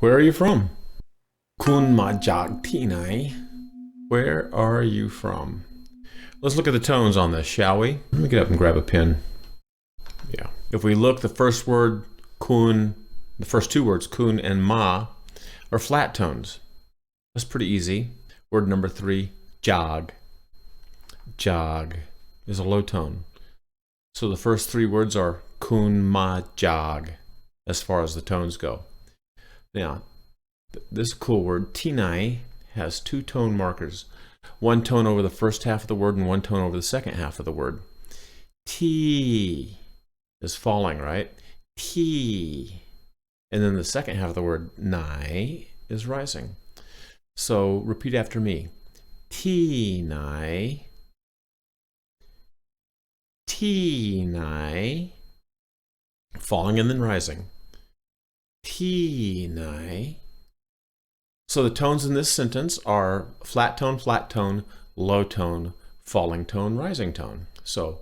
Where are you from? คุณมาจากที่ไหน Where are you from? Let's look at the tones on this, shall we? Let me get up and grab a pen. Yeah. If we look, the first word, kun, the first two words, kun and ma, are flat tones. That's pretty easy. Word number 3, jog. Jog is a low tone. So the first 3 words are kun ma jog as far as the tones go. Now, this cool word, tinai, has 2 tone markers. One tone over the first half of the word and one tone over the second half of the word. T is falling, right? T. And then the second half of the word, nai, is rising. So repeat after me. T-nai. T-nai. Falling and then rising. T-nai. So the tones in this sentence are flat tone, low tone, falling tone, rising tone. So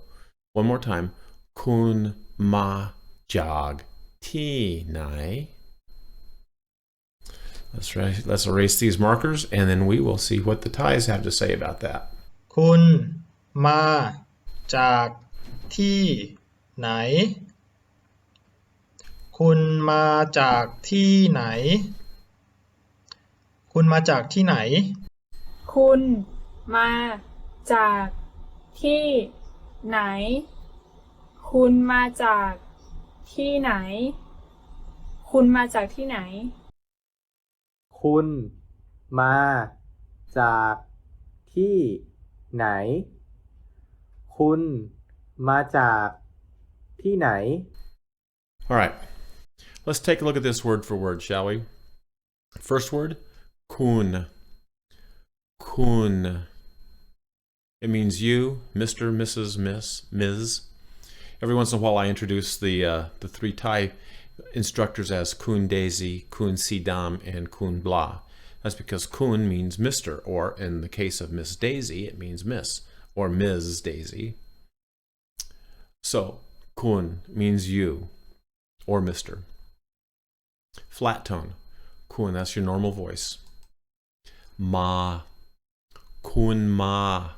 one more time. Kun ma jog T-nai. Let's erase these markers, and then we will see what the Thais have to say about that. คุณมาจากที่ไหน คุณมาจากที่ไหน คุณมาจากที่ไหน คุณมาจากที่ไหน คุณมาจากที่ไหน คุณมาจากที่ไหน คุณมาจากที่ไหน คุณมาจากที่ไหน All right. Let's take a look at this word for word, shall we? First word, kun. Kun. It means you, Mr., Mrs., Miss, Ms. Every once in a while I introduce the 3 Thai instructors as kun Daisy, kun Sidam, and kun Blah. That's because kun means Mr., or in the case of Miss Daisy, it means Miss, or Ms. Daisy. So, kun means you, or Mr. Flat tone, kun, that's your normal voice. Ma, kun ma.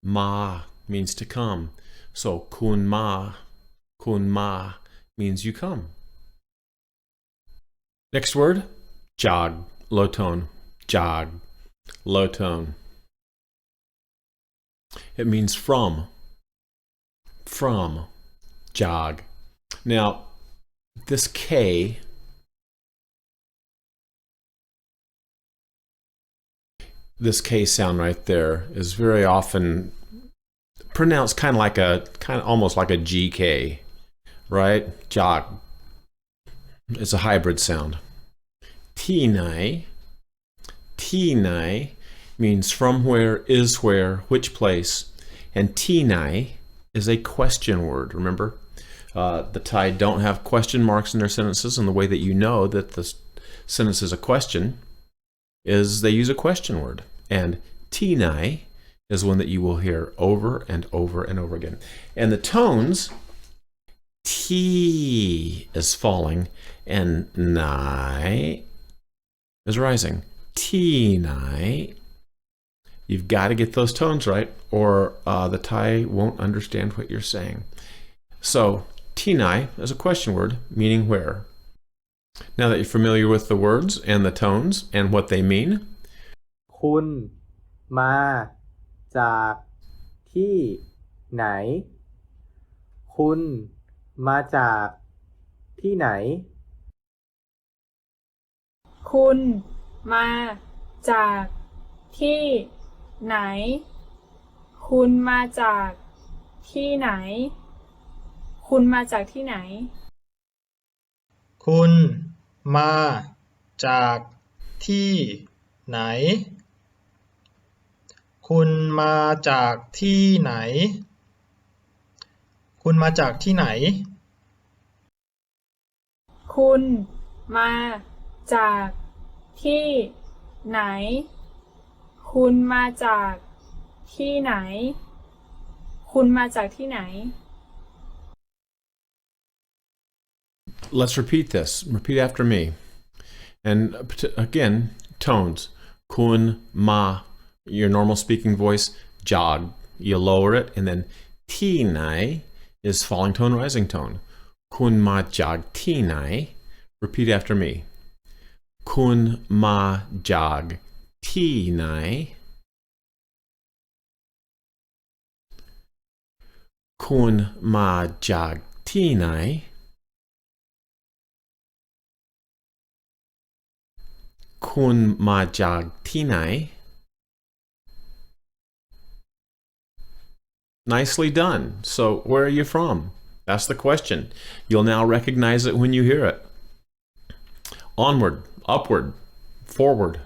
Ma means to come. So, kun ma means you come. Next word, jog, low tone, jog, low tone. It means from, jog. Now, this K, sound right there is very often pronounced kind of almost like a GK, right? Jog. It's a hybrid sound. Tinai means from where, is where, which place, and tinai is a question word. Remember, the Thai don't have question marks in their sentences, and the way that you know that the sentence is a question is they use a question word. And tinai is one that you will hear over and over and over again. And the tones, T is falling and nai is rising. Tinai. You've got to get those tones right, or the Thai won't understand what you're saying. So, tinai is a question word, meaning where. Now that you're familiar with the words and the tones and what they mean, คุณมาจากที่ไหน คุณมาจากที่ไหน คุณมาจากที่ไหน คุณมาจากที่ไหน คุณมาจากที่ไหน คุณมาจากที่ไหน คุณมาจากที่ไหน คุณมาจากที่ไหน คุณมาจากที่ไหน คุณมาจากที่ไหน คุณมาจากที่ไหน let's repeat this. Repeat after me. And again, tones. Kun, ma, your normal speaking voice. Jag, you lower it. And then ti nai is falling tone, rising tone. Kun ma jag ti nai. Repeat after me. Kun ma jag ti nai. Kun ma jag ti nai. Kun ma jag ti nai. Nicely done. So where are you from? That's the question. You'll now recognize it when you hear it. Onward, upward, forward.